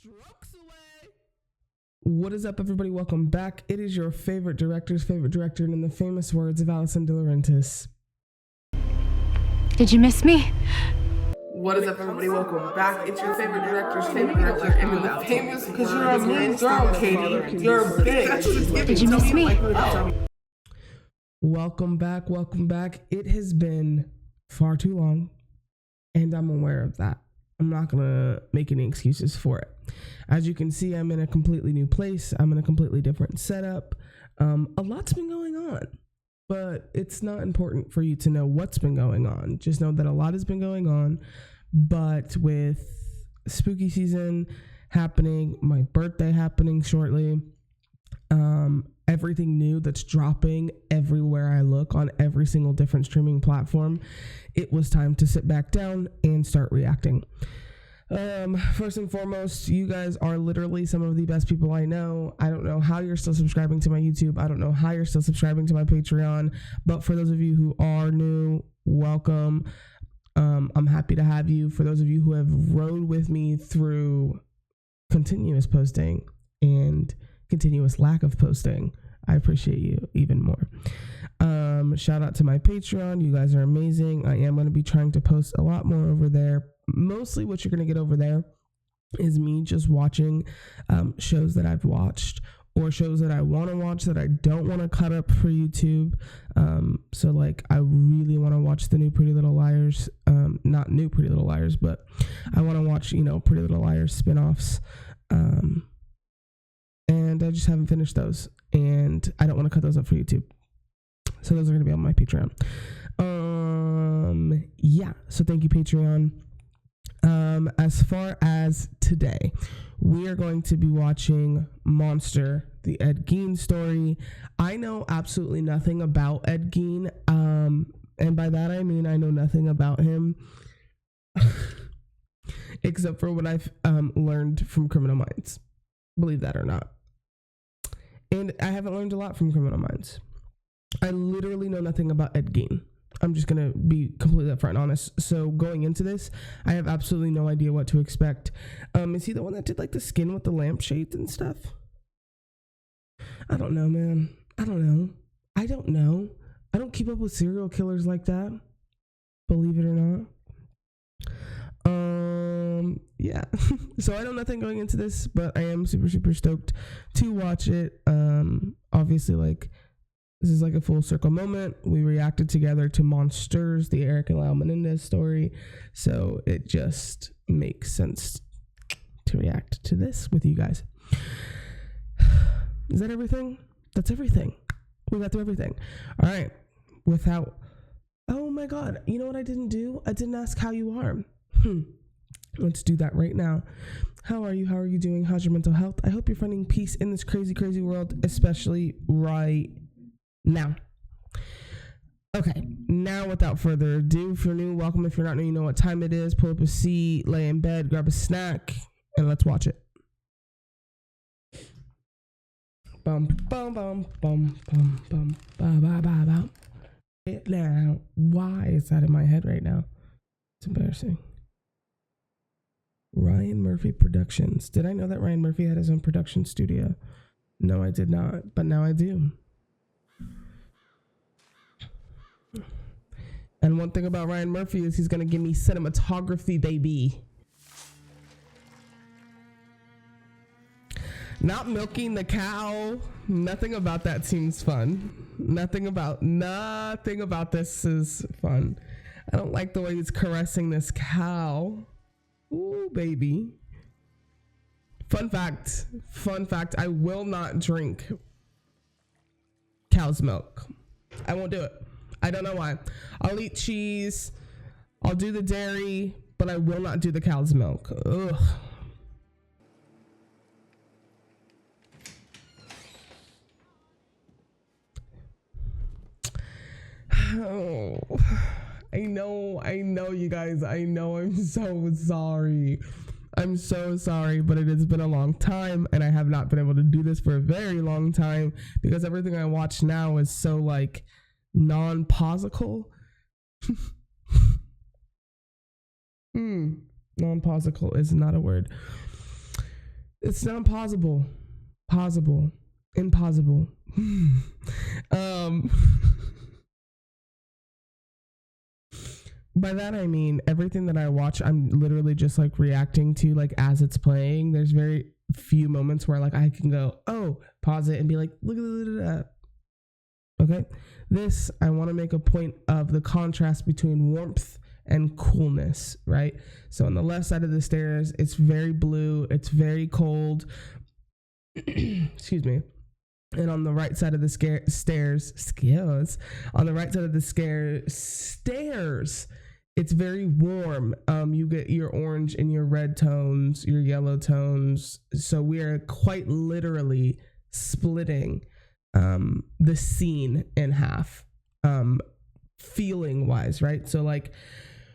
strokes away. What is up, everybody? Welcome back. It is your favorite director's favorite director, and in the famous words of Alison De Laurentiis. Did you miss me? What is up, everybody? Welcome back. It's your favorite director's favorite director, and in the famous because you're a mean girl, Katie. You're a bitch. Did you miss me? Welcome back. Welcome back. It has been far too long, and I'm aware of that. I'm not gonna make any excuses for it. As you can see, I'm in a completely new place. I'm in a completely different setup. A lot's been going on, but it's not important for you to know what's been going on. Just know that a lot has been going on. But with spooky season happening, my birthday happening shortly, everything new that's dropping everywhere I look on every single different streaming platform, it was time to sit back down and start reacting. First and foremost, you guys are literally some of the best people I know. I don't know how you're still subscribing to my YouTube. I don't know how you're still subscribing to my Patreon, but for those of you who are new, welcome. I'm happy to have you. For those of you who have rode with me through continuous posting and continuous lack of posting, I appreciate you even more. Shout out to my Patreon. You guys are amazing. I am going to be trying to post a lot more over there. Mostly what you're going to get over there is me just watching shows that I've watched or shows that I want to watch that I don't want to cut up for YouTube. So like I really want to watch the new Pretty Little Liars, not new Pretty Little Liars, but I want to watch, Pretty Little Liars spinoffs. And I just haven't finished those, and I don't want to cut those up for YouTube. So those are going to be on my Patreon. Yeah. So thank you, Patreon. As far as today, we are going to be watching Monster, the Ed Gein story. I know absolutely nothing about Ed Gein. And by that, I mean, I know nothing about him except for what I've learned from Criminal Minds. Believe that or not. And I haven't learned a lot from Criminal Minds. I literally know nothing about Ed Gein. I'm just going to be completely upfront and honest. So going into this, I have absolutely no idea what to expect. Is he the one that did like the skin with the lampshades and stuff? I don't know, man. I don't know. I don't keep up with serial killers like that. Believe it or not. Yeah. So I know nothing going into this, but I am super, super stoked to watch it. Obviously, like, this is like a full circle moment. We reacted together to Monsters, the Eric and Lau Menendez story. So it just makes sense to react to this with you guys. Is that everything? That's everything. We got through everything. All right. Oh my God. You know what I didn't do? I didn't ask how you are. Let's do that right now. How are you? How are you doing? How's your mental health? I hope you're finding peace in this crazy, crazy world, especially right now. Okay, now without further ado, if you're new, welcome. If you're not new, you know what time it is. Pull up a seat, lay in bed, grab a snack, and let's watch it. Bum bum bum bum bum bum ba ba ba ba. Now, why is that in my head right now? It's embarrassing. Ryan Murphy Productions. Did I know that Ryan Murphy had his own production studio? No, I did not, but now I do. And one thing about Ryan Murphy is he's going to give me cinematography, baby. Not milking the cow. Nothing about that seems fun. Nothing about this is fun. I don't like the way he's caressing this cow. Ooh, baby. Fun fact, I will not drink cow's milk. I won't do it. I don't know why. I'll eat cheese. I'll do the dairy, but I will not do the cow's milk. Ugh. Oh, I know, you guys. I know. I'm so sorry. I'm so sorry, but it has been a long time, and I have not been able to do this for a very long time because everything I watch now is so like non-pausical. Non-pausical is not a word. It's not possible. Possible. Impossible. By that I mean everything that I watch, I'm literally just like reacting to like as it's playing. There's very few moments where like I can go, oh, pause it and be like, look at that. Okay. This, I want to make a point of the contrast between warmth and coolness, right? So on the left side of the stairs, it's very blue, it's very cold. Excuse me. And on the right side of the stairs, on the right side of the stairs, it's very warm. You get your orange and your red tones, your yellow tones. So we are quite literally splitting the scene in half, feeling wise, right? So like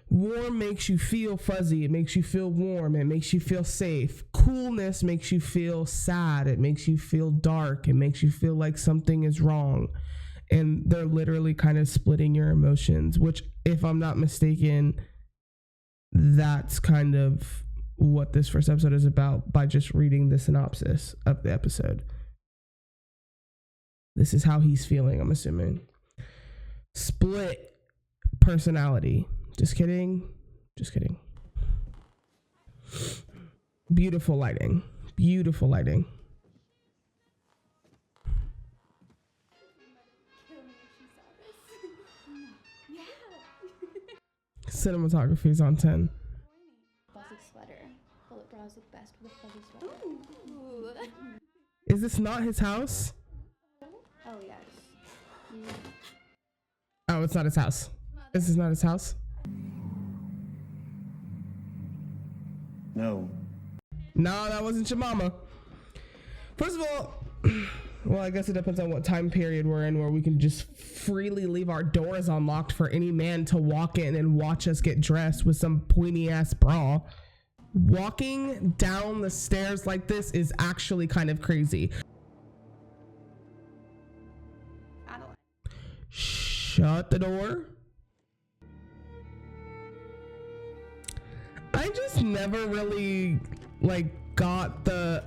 warm makes you feel fuzzy, it makes you feel warm, it makes you feel safe. Coolness makes you feel sad, it makes you feel dark, it makes you feel like something is wrong. And they're literally kind of splitting your emotions, which, if I'm not mistaken, that's kind of what this first episode is about by just reading the synopsis of the episode. This is how he's feeling, I'm assuming. Split personality. Just kidding. Just kidding. Beautiful lighting. Beautiful lighting. Cinematography is on 10. Fuzzy sweater. Bullet bras look best with a fuzzy sweater. Ooh. Is this not his house? Oh, yes. Oh, it's not his house. This is not his house? No. No, that wasn't your mama. First of all, well, I guess it depends on what time period we're in, where we can just freely leave our doors unlocked for any man to walk in and watch us get dressed with some pointy ass bra. Walking down the stairs like this is actually kind of crazy. Shut the door. I just never really like got the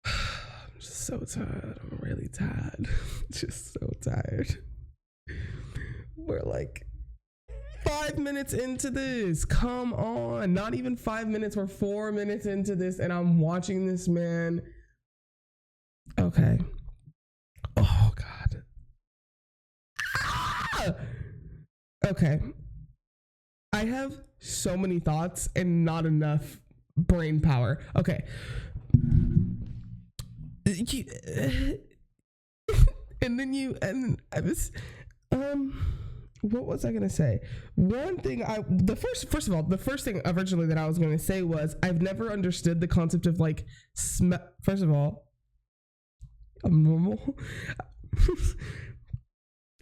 I'm just so tired. I'm really tired. Just so tired. We're like 5 minutes into this. Come on. Not even 5 minutes. We're 4 minutes into this and I'm watching this man. Okay. Oh God. Ah! Okay. I have so many thoughts and not enough brain power. Okay. And I was, what was I gonna say? One thing first of all, the first thing originally that I was gonna say was I've never understood the concept of like first of all, I'm normal.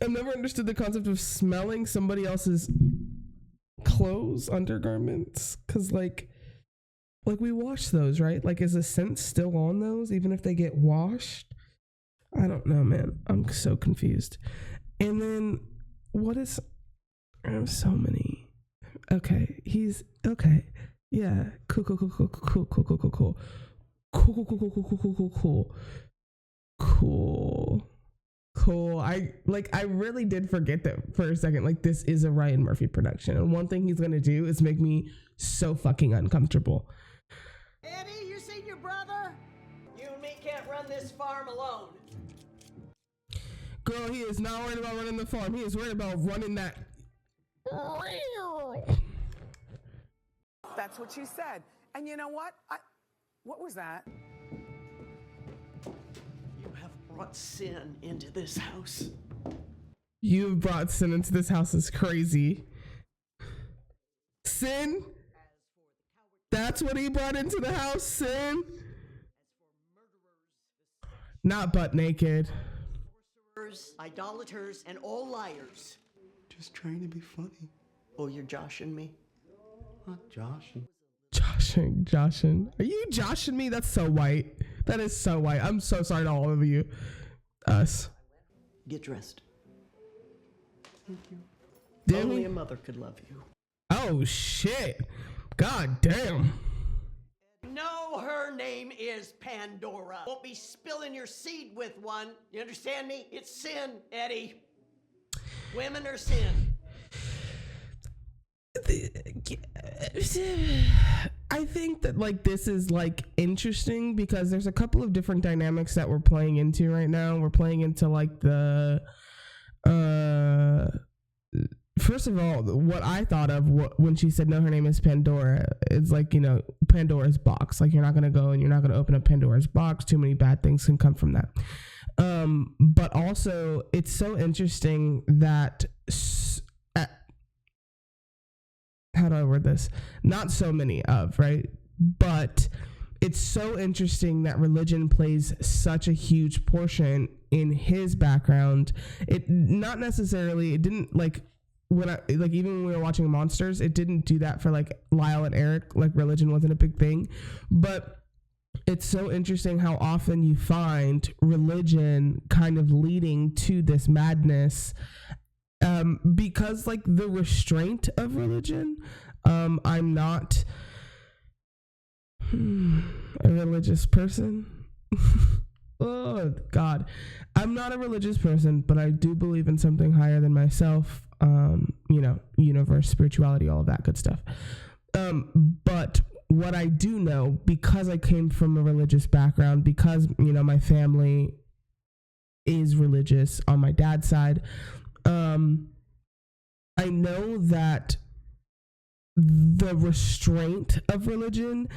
I've never understood the concept of smelling somebody else's clothes, undergarments, because like we wash those, right? Like, is the scent still on those even if they get washed? I don't know, man. I'm so confused. And then I have so many. Okay, he's okay. Yeah, cool. I really did forget that for a second. Like, this is a Ryan Murphy production, and one thing he's gonna do is make me so fucking uncomfortable. Eddie, you seen your brother? You and me can't run this farm alone. Girl, he is not worried about running the farm. He is worried about running that. That's what she said. And you know what? What was that? You have brought sin into this house. You've brought sin into this house is crazy. Sin? That's what he brought into the house, sin? Not butt naked. Sorcerers, idolaters, and all liars. Just trying to be funny. Oh, you're joshing me? Not joshing. Joshing. Are you joshing me? That's so white. That is so white. I'm so sorry to all of you. Us. Get dressed. Thank you. Did Only we? a mother could love you. Oh, shit. God damn. No, her name is Pandora. Won't be spilling your seed with one. You understand me? It's sin, Eddie. Women are sin. I think that like this is like interesting because there's a couple of different dynamics that we're playing into right now. We're playing into like the first of all, what I thought of when she said no, her name is Pandora, it's like, you know, Pandora's box. Like, you're not gonna go and you're not gonna open up Pandora's box. Too many bad things can come from that. But also it's so interesting that how do I word this? Not so many of, right? But it's so interesting that religion plays such a huge portion in his background. It not necessarily, it didn't like when I like even when we were watching Monsters, it didn't do that for like Lyle and Eric. Like religion wasn't a big thing, but it's so interesting how often you find religion kind of leading to this madness. Because like the restraint of religion, I'm not a religious person. Oh God, I'm not a religious person, but I do believe in something higher than myself. You know, universe, spirituality, all of that good stuff. But what I do know, because I came from a religious background, because, you know, my family is religious on my dad's side, I know that the restraint of religion,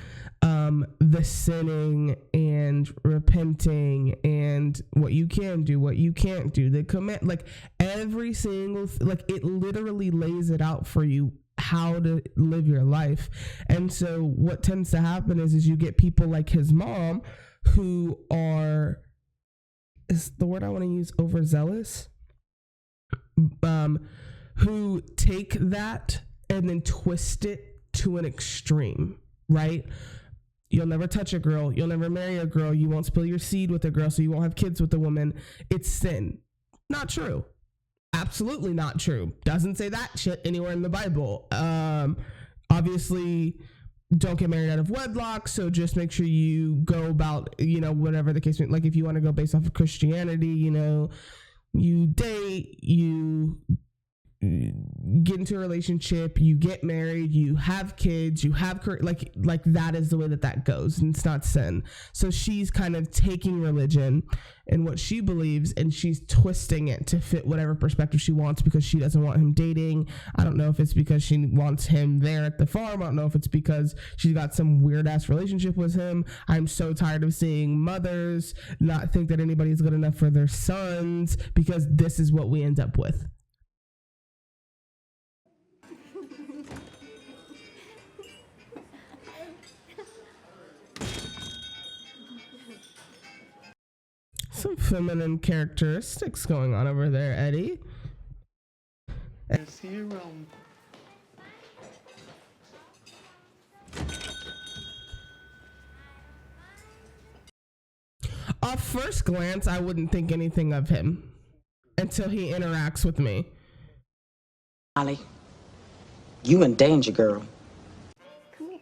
the sinning and repenting and what you can do, what you can't do, the command, like every single, like it literally lays it out for you how to live your life. And so what tends to happen is you get people like his mom who are, is the word I want to use, overzealous, who take that and then twist it to an extreme, right? You'll never touch a girl. You'll never marry a girl. You won't spill your seed with a girl, so you won't have kids with a woman. It's sin. Not true. Absolutely not true. Doesn't say that shit anywhere in the Bible. Obviously, don't get married out of wedlock, so just make sure you go about, you know, whatever the case may be. Like if you want to go based off of Christianity, you know, you date, you get into a relationship, you get married, you have kids, you have like that is the way that goes, and it's not sin. So she's kind of taking religion and what she believes and she's twisting it to fit whatever perspective she wants because she doesn't want him dating. I don't know if it's because she wants him there at the farm. I don't know if it's because she's got some weird ass relationship with him. I'm so tired of seeing mothers not think that anybody's good enough for their sons because this is what we end up with. Some feminine characteristics going on over there, Eddie. Yes, hero. Off first glance, I wouldn't think anything of him until he interacts with me. Molly, you in danger, girl. Come here.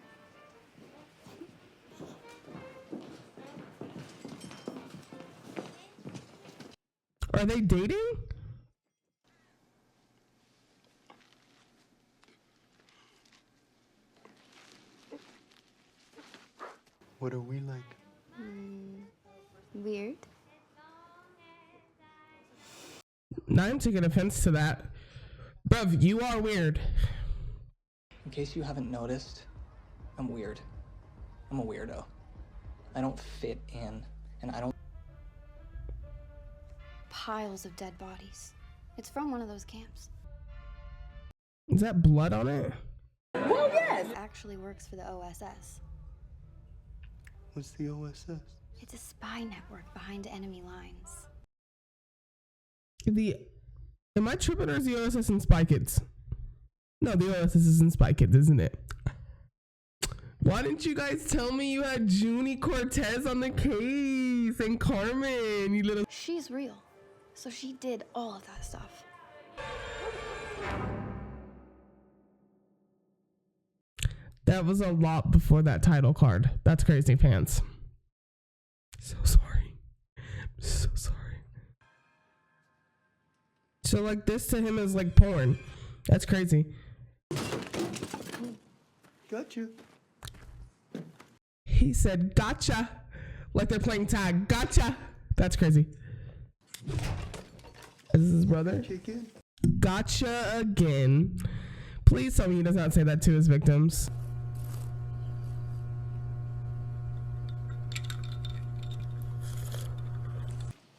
Are they dating? What are we like? Weird. Now I'm taking offense to that. Bruv, you are weird. In case you haven't noticed, I'm weird. I'm a weirdo. I don't fit in, and I don't... Piles of dead bodies. It's from one of those camps. Is that blood on it? Well, yes. It actually works for the OSS. What's the OSS? It's a spy network behind enemy lines. Am I tripping, or is the OSS in Spy Kids? No, the OSS is in Spy Kids, isn't it? Why didn't you guys tell me you had Junie Cortez on the case and Carmen, you little... She's real, so she did all of that stuff. That was a lot before that title card. That's crazy pants. So sorry. So sorry. So like this to him is like porn. That's crazy. Gotcha. He said gotcha. Like they're playing tag. Gotcha. That's crazy. Is this his brother? Chicken. Gotcha again. Please tell me he does not say that to his victims.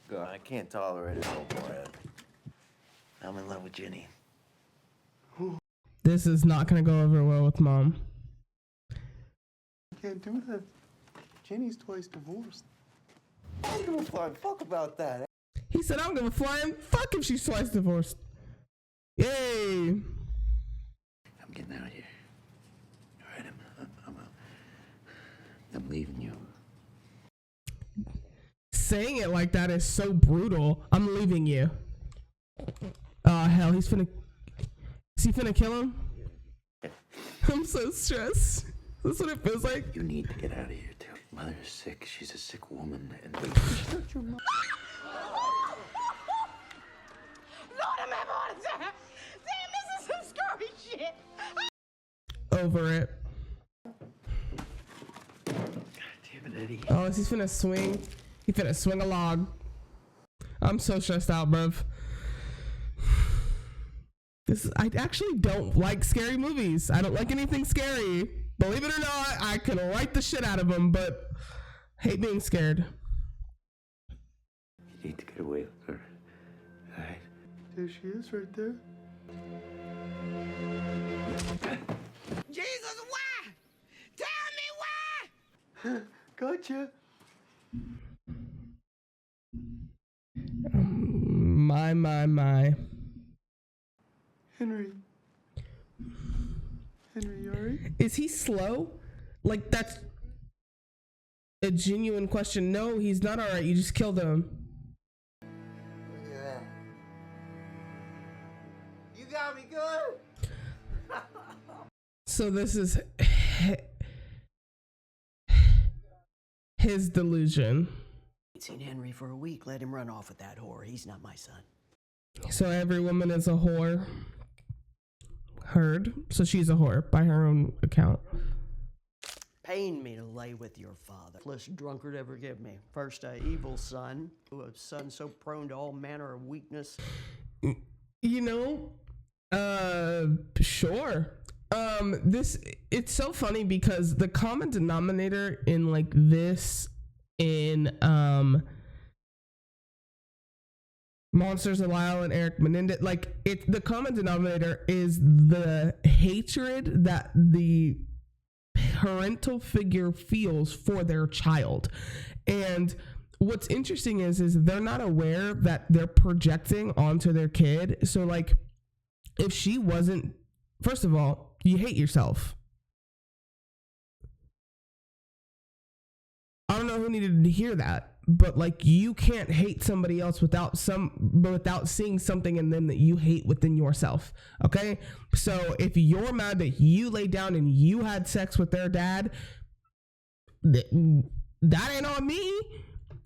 God, I can't tolerate it no more, Ed. I'm in love with Jenny. This is not gonna go over well with mom. I can't do that. Jenny's twice divorced. I don't give a flying fuck about that. He said, I don't give a flying fuck if she's twice divorced. Yay. I'm getting out of here. All right, I'm leaving you. Saying it like that is so brutal. I'm leaving you. Oh, hell, is he finna kill him? I'm so stressed. That's what it feels like. You need to get out of here, too. Mother is sick. She's a sick woman. And Lord, I'm having a heart attack. Damn, this is some scary shit. Over it. God damn it, Eddie. Oh, is he finna swing? He finna swing a log. I'm so stressed out, bruv. I actually don't like scary movies. I don't like anything scary. Believe it or not, I can write the shit out of them, but hate being scared. You need to get away with her. All right? There she is right there. Jesus, why? Tell me why. Gotcha. My. Henry, you alright? Is he slow? Like, that's a genuine question. No, he's not alright. You just killed him. Look at that. You got me good. So this is his delusion. I'd seen Henry for a week. Let him run off with that whore. He's not my son. So every woman is a whore. Heard. So she's a whore by her own account. Pain me to lay with your father. First drunkard ever give me. First evil son. A son so prone to all manner of weakness. You know, sure. It's so funny because the common denominator in like this in Monsters of Lyle and Eric Menendez, like the common denominator is the hatred that the parental figure feels for their child. And what's interesting is they're not aware that they're projecting onto their kid. So like if she wasn't, first of all, you hate yourself. I don't know who needed to hear that, but like you can't hate somebody else without seeing something in them that you hate within yourself. Okay? So if you're mad that you laid down and you had sex with their dad, that ain't on me.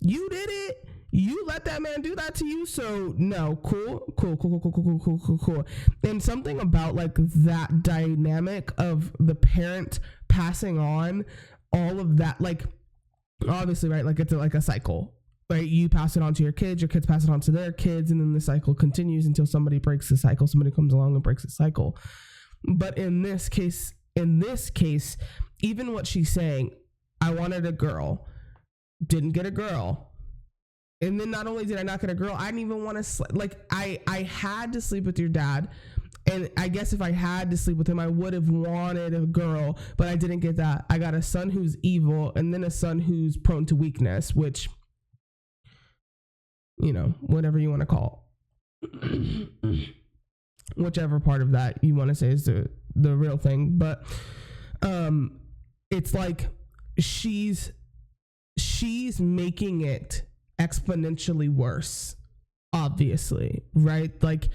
You did it. You let that man do that to you. So no, cool. And something about like that dynamic of the parent passing on all of that, like obviously, right? Like it's like a cycle, right? You pass it on to your kids pass it on to their kids, and then the cycle continues until somebody breaks the cycle. Somebody comes along and breaks the cycle. But in this case, even what she's saying, I wanted a girl, didn't get a girl. And then not only did I not get a girl, I didn't even want to like I had to sleep with your dad. And I guess if I had to sleep with him, I would have wanted a girl, but I didn't get that. I got a son who's evil and then a son who's prone to weakness, which, you know, whatever you want to call. Whichever part of that you want to say is the real thing. But it's like she's making it exponentially worse, obviously, right? Like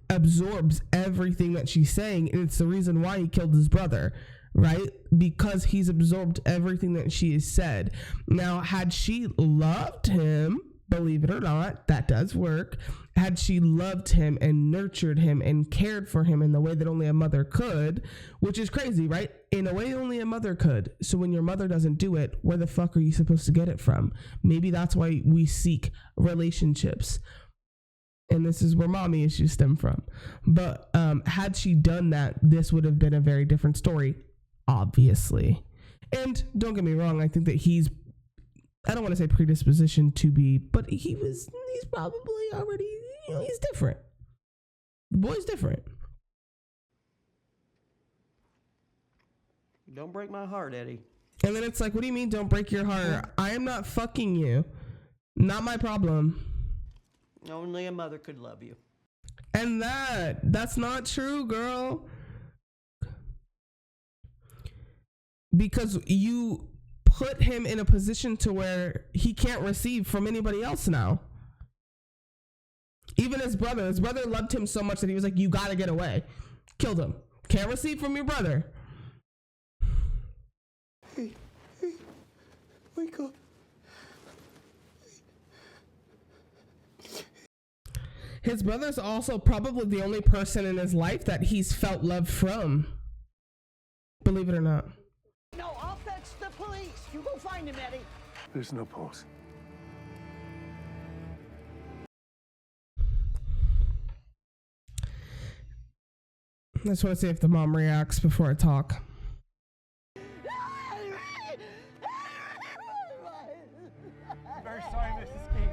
absorbs everything that she's saying, and it's the reason why he killed his brother, right? Because he's absorbed everything that she has said. Now, had she loved him, believe it or not, that does work. Had she loved him and nurtured him and cared for him in the way that only a mother could, which is crazy, right? In a way only a mother could. So when your mother doesn't do it, where the fuck are you supposed to get it from? Maybe that's why we seek relationships. And this is where mommy issues stem from. But had she done that, this would have been a very different story, obviously. And don't get me wrong, I think that he's, I don't want to say predisposition to be, but he's probably already, he's different. The boy's different. Don't break my heart, Eddie. And then it's like, what do you mean don't break your heart? I am not fucking you. Not my problem. Only a mother could love you. And that's not true, girl. Because you put him in a position to where he can't receive from anybody else now. Even his brother loved him so much that he was like, you gotta get away. Killed him. Can't receive from your brother. Hey, wake up. His brother's also probably the only person in his life that he's felt love from. Believe it or not. No, I'll fetch the police. You go find him, Eddie. There's no pulse. I just want to see if the mom reacts before I talk. Very sorry, Mrs. King.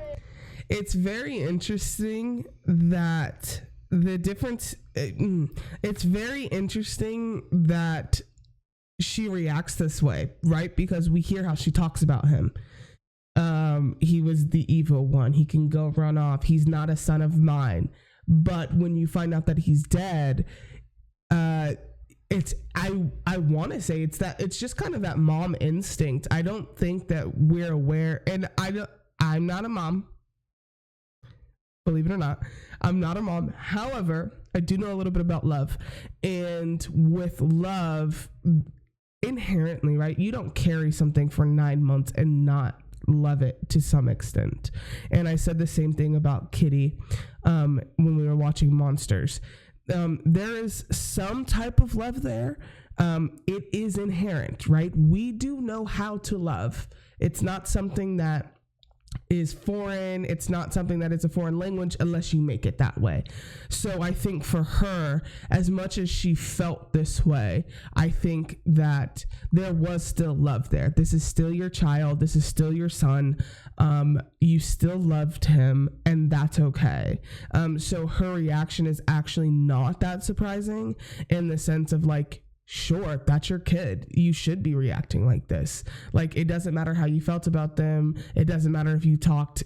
It's very interesting that the difference, it's very interesting that she reacts this way, right? Because we hear how she talks about him. He was the evil one. He can go run off. He's not a son of mine. But when you find out that he's dead, it's, I want to say it's just kind of that mom instinct. I don't think that we're aware, and I'm not a mom. Believe it or not, I'm not a mom. However, I do know a little bit about love. And with love, inherently, right, you don't carry something for 9 months and not love it to some extent. And I said the same thing about Kitty when we were watching Monsters. There is some type of love there. It is inherent, right? We do know how to love. It's not something that is foreign. It's not something that is a foreign language unless you make it that way. So I think for her, as much as she felt this way, I think that there was still love there. This is still your child. This is still your son. You still loved him, and that's okay. So her reaction is actually not that surprising in the sense of like, sure, that's your kid. You should be reacting like this. Like, it doesn't matter how you felt about them. It doesn't matter if you talked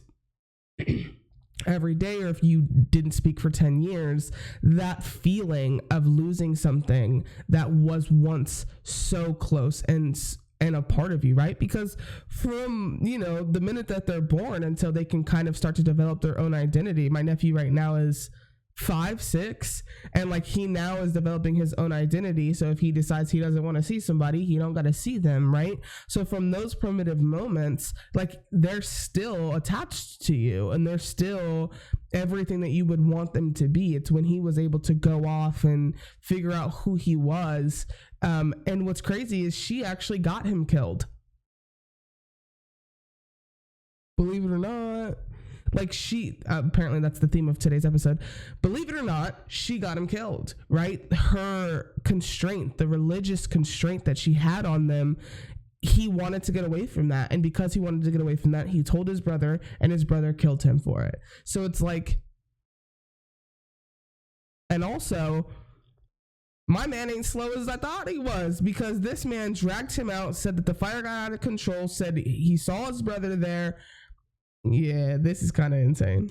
every day or if you didn't speak for 10 years. That feeling of losing something that was once so close and a part of you, right? Because from, the minute that they're born until they can kind of start to develop their own identity, my nephew right now is 5, 6, and like he now is developing his own identity. So if he decides he doesn't want to see somebody, he don't got to see them, right? So from those primitive moments, like they're still attached to you and they're still everything that you would want them to be. It's when he was able to go off and figure out who he was. And what's crazy is she actually got him killed. Believe it or not. Like she, apparently that's the theme of today's episode. Believe it or not, she got him killed, right? Her constraint, the religious constraint that she had on them, he wanted to get away from that. And because he wanted to get away from that, he told his brother and his brother killed him for it. So it's like, and also, my man ain't slow as I thought he was, because this man dragged him out, said that the fire got out of control, said he saw his brother there. Yeah, this is kind of insane.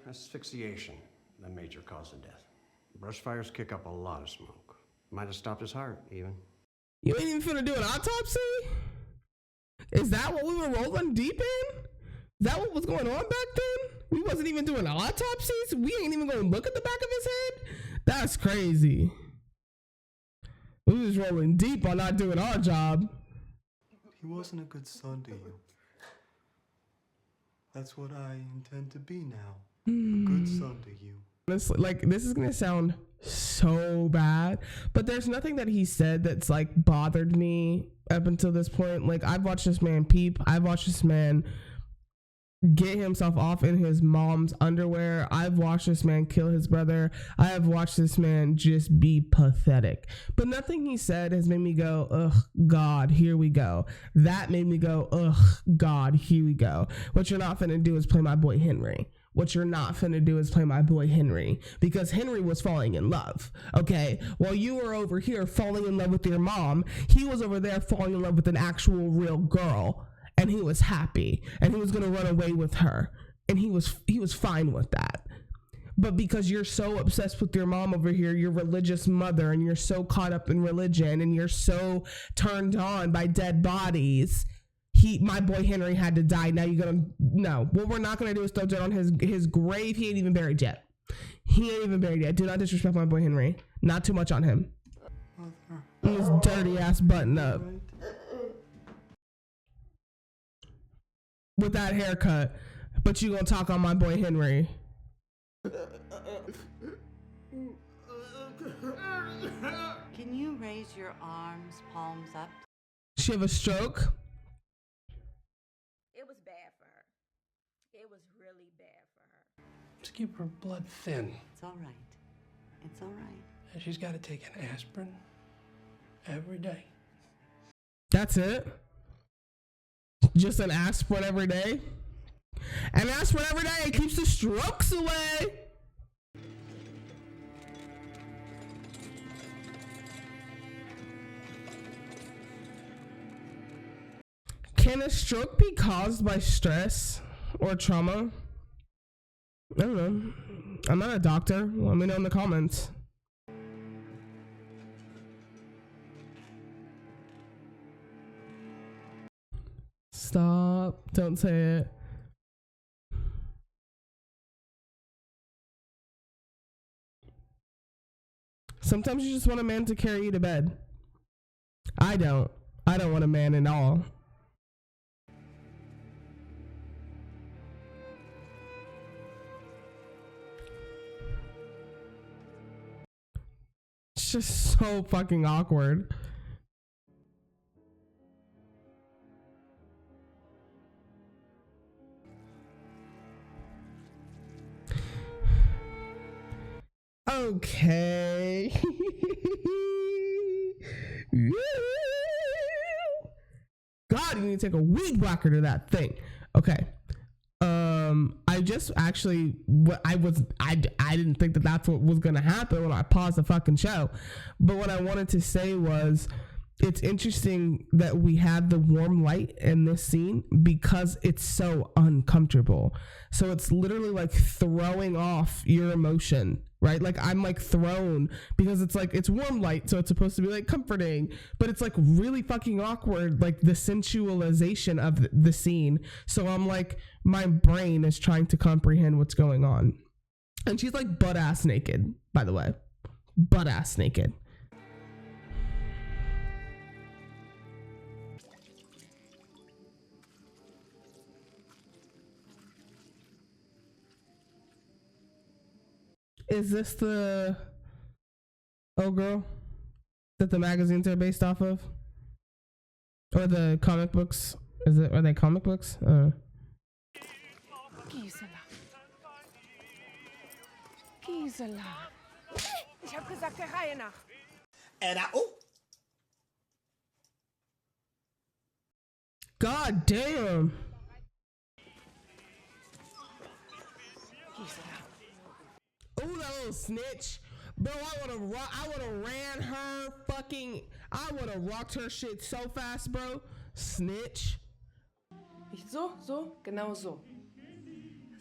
Asphyxiation, the major cause of death. Brush fires kick up a lot of smoke. Might have stopped his heart, even. You ain't even finna do an autopsy? Is that what we were rolling deep in? Is that what was going on back then? We wasn't even doing autopsies. We ain't even gonna look at the back of his head. That's crazy. We was rolling deep on not doing our job. He wasn't a good son to you. That's what I intend to be now. A good son to you. Honestly, like, this is gonna sound so bad, but there's nothing that he said that's like bothered me up until this point. Like, I've watched this man peep. I've watched this man get himself off in his mom's underwear. I've watched this man kill his brother. I have watched this man just be pathetic, but nothing he said has made me go, ugh, God, here we go. That made me go, ugh, God, here we go. What you're not finna do is play my boy Henry. What you're not finna do is play my boy Henry, because Henry was falling in love. Okay, while you were over here falling in love with your mom, he was over there falling in love with an actual real girl. And he was happy, and he was gonna run away with her, and he was fine with that. But because you're so obsessed with your mom over here, your religious mother, and you're so caught up in religion, and you're so turned on by dead bodies, my boy Henry had to die. Now you're gonna, no, what we're not gonna do is throw dirt on his grave. He ain't even buried yet. He ain't even buried yet. Do not disrespect my boy Henry. Not too much on him. And his dirty ass button up. With that haircut, but you gonna talk on my boy Henry. Can you raise your arms, palms up? She have a stroke? It was bad for her. It was really bad for her. Just keep her blood thin. It's all right. It's all right. And she's got to take an aspirin every day. That's it? Just an aspirin every day? An aspirin every day, it keeps the strokes away. Can a stroke be caused by stress or trauma? I don't know. I'm not a doctor. Let me know in the comments. Stop. Don't say it. Sometimes you just want a man to carry you to bed. I don't want a man at all. It's just so fucking awkward. Okay. God, you need to take a weed whacker to that thing. Okay. I just actually, I didn't think that that's what was gonna happen when I paused the fucking show. But what I wanted to say was, it's interesting that we had the warm light in this scene because it's so uncomfortable. So it's literally like throwing off your emotion, right? Like I'm like thrown because it's like, it's warm light. So it's supposed to be like comforting, but it's like really fucking awkward. Like the sensualization of the scene. So I'm like, my brain is trying to comprehend what's going on. And she's like butt ass naked, by the way, butt ass naked. Is this the old girl that the magazines are based off of? Or the comic books? Are they comic books? Gisela. Gisela. Ich hab gesagt, der Reihe nach. God damn. Oh, that little snitch. Bro, I would've ran her fucking, I would've rocked her shit so fast, bro. Snitch. Nicht so, so, genau so.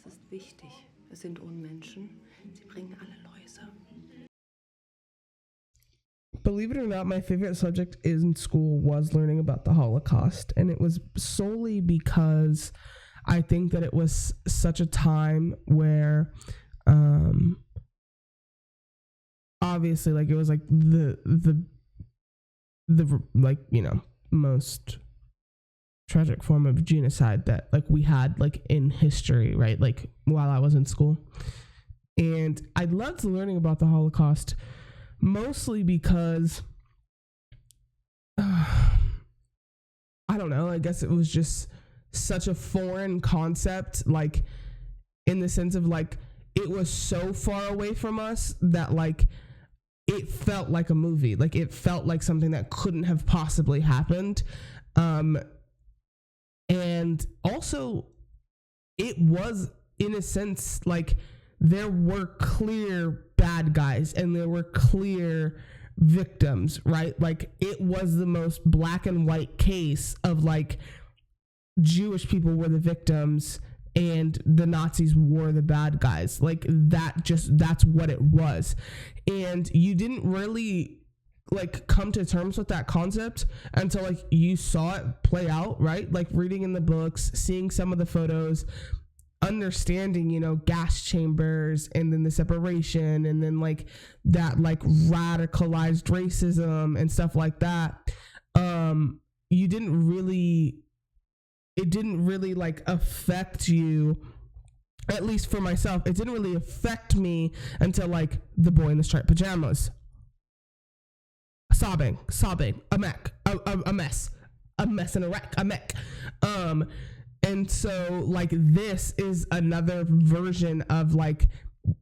Das ist wichtig. Es sind Unmenschen. Sie bringen alle Läuse. Believe it or not, my favorite subject in school was learning about the Holocaust. And it was solely because I think that it was such a time where obviously like it was like the like, you know, most tragic form of genocide that like we had like in history, right? Like while I was in school. And I loved learning about the Holocaust mostly because I don't know, I guess it was just such a foreign concept, like in the sense of like it was so far away from us that like it felt like a movie, like it felt like something that couldn't have possibly happened. And also it was in a sense like there were clear bad guys and there were clear victims, right? Like it was the most black and white case of like Jewish people were the victims and the Nazis were the bad guys. Like that's what it was. And you didn't really like come to terms with that concept until like you saw it play out, right? Like reading in the books, seeing some of the photos, understanding, you know, gas chambers and then the separation and then like that like radicalized racism and stuff like that. It didn't really like affect you, at least for myself. It didn't really affect me until like the boy in the striped pajamas. Sobbing, a mess in a wreck, a mech. And so like this is another version of like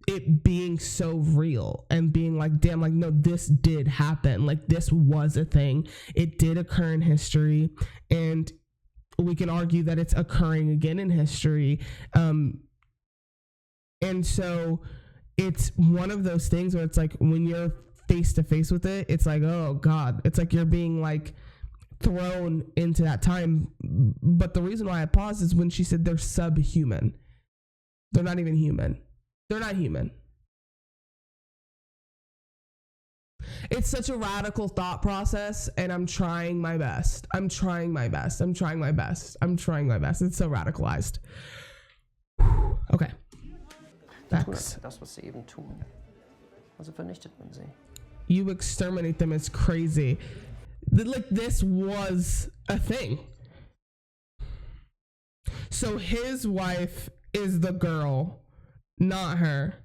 it being so real and being like, damn, like no, this did happen. Like this was a thing. It did occur in history, and we can argue that it's occurring again in history. And so it's one of those things where it's like when you're face to face with it, it's like, oh God, it's like you're being like thrown into that time. But the reason why I paused is when she said they're subhuman. They're not even human. They're not human. It's such a radical thought process, and I'm trying my best. It's so radicalized. Okay. Facts. Das, was sie eben tun. Also vernichtet man sie. You exterminate them is crazy. Like this was a thing. So his wife is the girl, not her.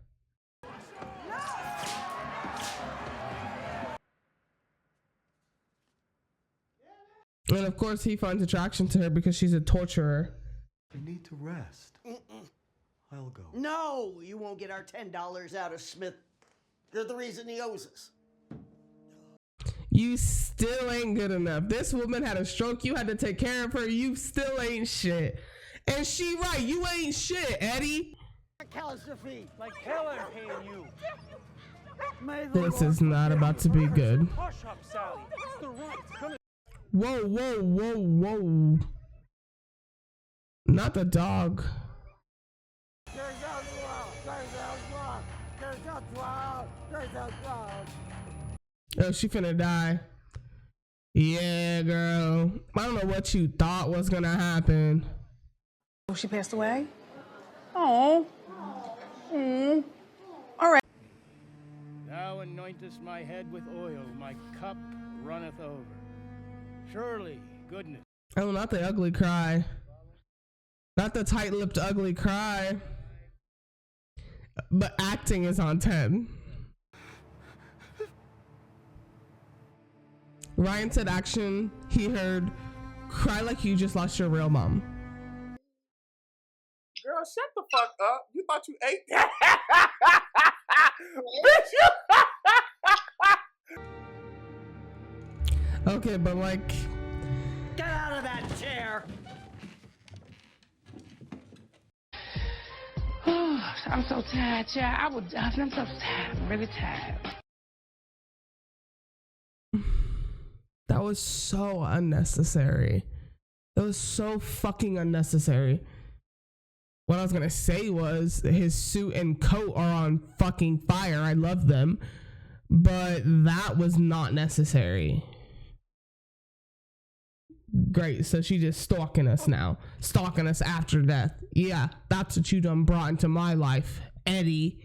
And of course he finds attraction to her because she's a torturer. I need to rest. I'll go. No, you won't get our $10 out of Smith. You're the reason he owes us. You still ain't good enough. This woman had a stroke. You had to take care of her. You still ain't shit. And she right. You ain't shit, Eddie. Like hell I'm paying you. This is not about to be good. Whoa. Not the dog. Oh, she finna die. Yeah, girl. I don't know what you thought was gonna happen. Oh, she passed away? Oh. All right. Thou anointest my head with oil, my cup runneth over. Surely, goodness. Oh, not the ugly cry. Not the tight-lipped ugly cry. But acting is on 10. Ryan said action, he heard cry like you just lost your real mom. Girl, shut the fuck up. You thought you ate that? Bitch. Okay, but like... Get out of that chair! I'm so tired, child. I'm so tired. I'm really tired. That was so unnecessary. That was so fucking unnecessary. What I was gonna say was his suit and coat are on fucking fire. I love them. But that was not necessary. Great. So she just stalking us now. Stalking us after death. Yeah, that's what you done brought into my life, Eddie.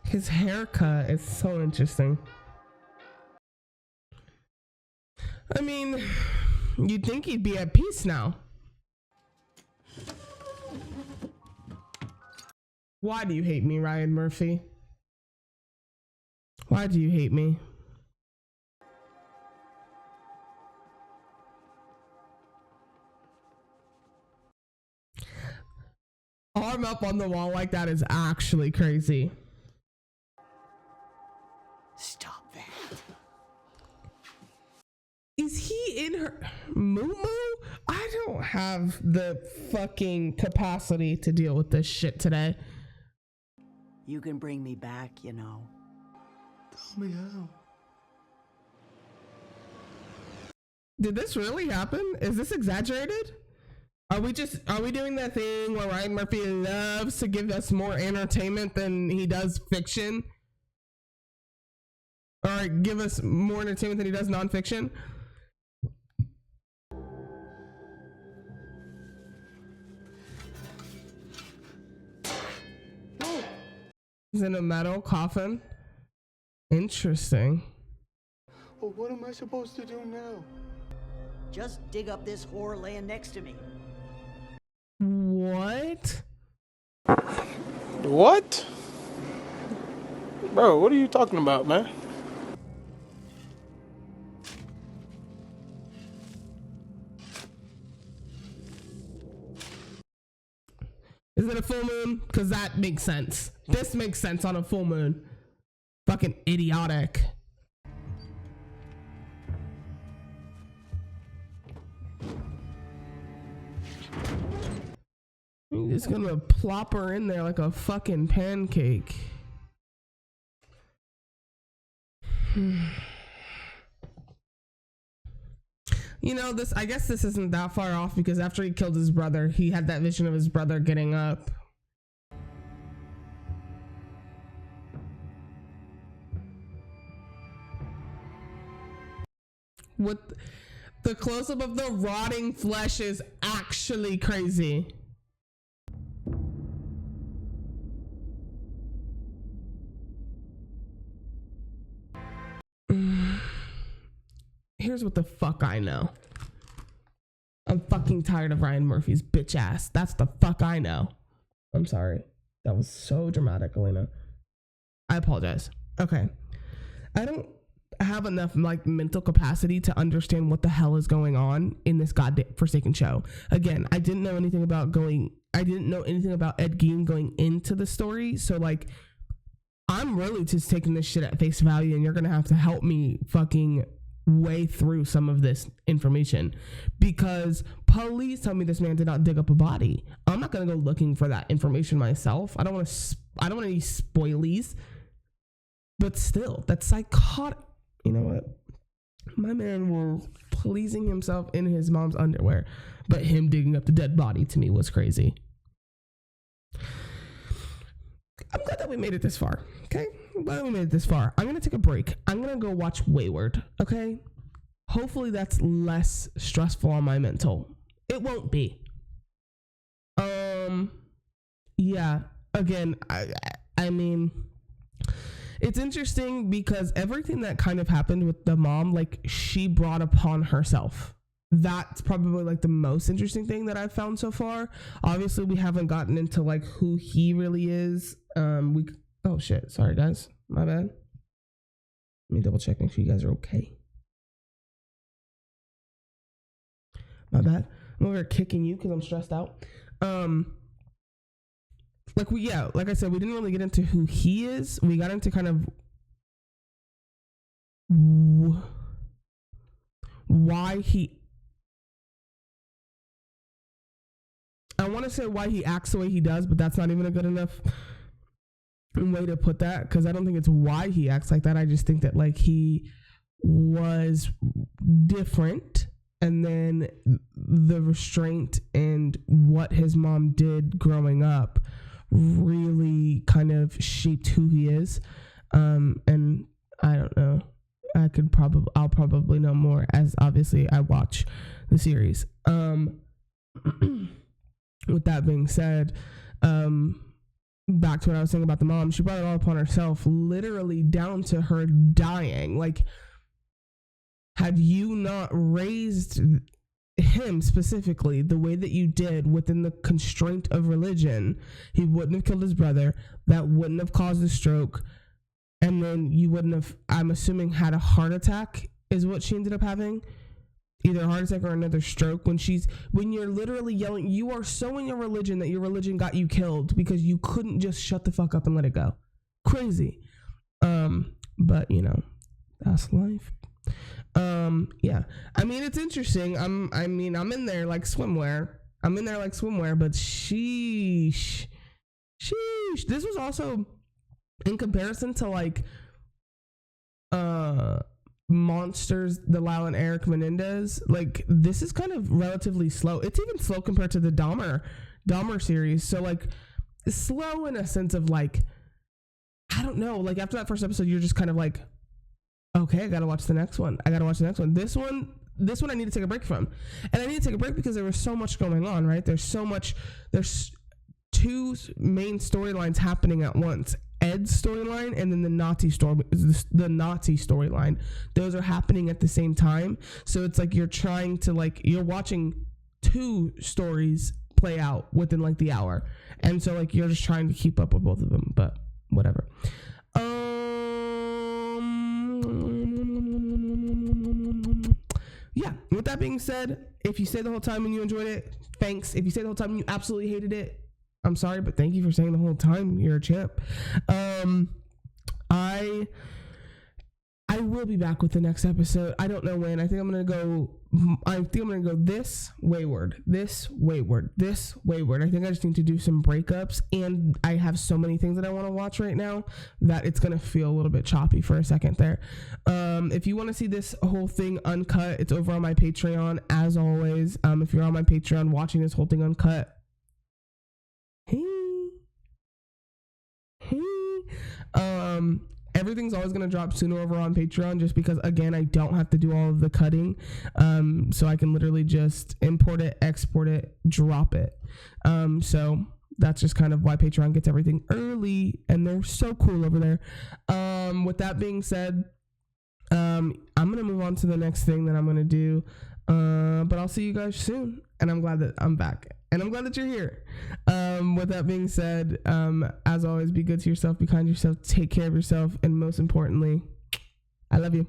His haircut is so interesting. I mean, you'd think he'd be at peace now. Why do you hate me, Ryan Murphy? Why do you hate me? Arm up on the wall like that is actually crazy. Stop that. Is he in her moo? I don't have the fucking capacity to deal with this shit today. You can bring me back, you know. Tell me how. Did this really happen? Is this exaggerated? Are we doing that thing where Ryan Murphy loves to give us more entertainment than he does fiction? Or give us more entertainment than he does nonfiction? He's in a metal coffin. Interesting. Well, what am I supposed to do now? Just dig up this whore laying next to me. What? What? Bro, what are you talking about, man? Is it a full moon? Because that makes sense. This makes sense on a full moon. Fucking idiotic. You're just gonna plop her in there like a fucking pancake. You know, I guess this isn't that far off because after he killed his brother, he had that vision of his brother getting up. What the close-up of the rotting flesh is actually crazy. Here's what the fuck I know. I'm fucking tired of Ryan Murphy's bitch ass. That's the fuck I know. I'm sorry. That was so dramatic, Elaina. I apologize. Okay. I don't have enough like mental capacity to understand what the hell is going on in this goddamn forsaken show. Again, I didn't know anything about Ed GEIN going into the story. So like, I'm really just taking this shit at face value and you're going to have to help me fucking way through some of this information because police tell me this man did not dig up a body. I'm not going to go looking for that information myself. I don't want any spoilies, but still that's psychotic. You know what? My man was pleasing himself in his mom's underwear, but him digging up the dead body to me was crazy. I'm glad that we made it this far. Okay? I'm glad we made it this far. I'm going to take a break. I'm going to go watch Wayward. Okay? Hopefully that's less stressful on my mental. It won't be. Yeah. Again, I mean, it's interesting because everything that kind of happened with the mom, like she brought upon herself. That's probably like the most interesting thing that I've found so far. Obviously, we haven't gotten into like who he really is. Oh shit, sorry guys, my bad. Let me double check, make sure you guys are okay. My bad. I'm over here kicking you because I'm stressed out. Like I said, we didn't really get into who he is. We got into kind of why he, I want to say why he acts the way he does, but that's not even a good enough way to put that, because I don't think it's why he acts like that. I just think that like he was different, and then the restraint and what his mom did growing up really kind of shaped who he is. And I don't know, I'll probably know more as obviously I watch the series. With that being said, back to what I was saying about the mom, she brought it all upon herself, literally down to her dying. Like, had you not raised him specifically the way that you did within the constraint of religion, he wouldn't have killed his brother. That wouldn't have caused a stroke. And then you wouldn't have, I'm assuming, had a heart attack is what she ended up having. Either a heart attack or another stroke. When you're literally yelling, you are so in your religion that your religion got you killed because you couldn't just shut the fuck up and let it go. Crazy. But you know, that's life. Yeah. I mean, it's interesting. I'm in there like swimwear, but sheesh. This was also in comparison to like, Monsters, the Lyle and Eric Menendez, like this is kind of relatively slow. It's even slow compared to the Dahmer series. So like slow in a sense of like, I don't know, like after that first episode, you're just kind of like, okay, I gotta watch the next one. This one I need to take a break from. And I need to take a break because there was so much going on, right? There's two main storylines happening at once. Ed's storyline and then the Nazi storyline. Those are happening at the same time. So it's like you're watching two stories play out within like the hour. And so like you're just trying to keep up with both of them, but whatever. Yeah, with that being said, if you stayed the whole time and you enjoyed it, thanks. If you stayed the whole time and you absolutely hated it, I'm sorry, but thank you for staying the whole time. You're a champ. I will be back with the next episode. I don't know when. I think I'm gonna go this wayward. I think I just need to do some breakups, and I have so many things that I want to watch right now that it's gonna feel a little bit choppy for a second there. If you want to see this whole thing uncut, it's over on my Patreon as always. If you're on my Patreon watching this whole thing uncut, everything's always going to drop sooner over on Patreon just because, again, I don't have to do all of the cutting. So I can literally just import it, export it, drop it. So that's just kind of why Patreon gets everything early, and they're so cool over there. With that being said, I'm going to move on to the next thing that I'm going to do. But I'll see you guys soon, and I'm glad that I'm back. And I'm glad that you're here. With that being said, as always, be good to yourself, be kind to yourself, take care of yourself, and most importantly, I love you.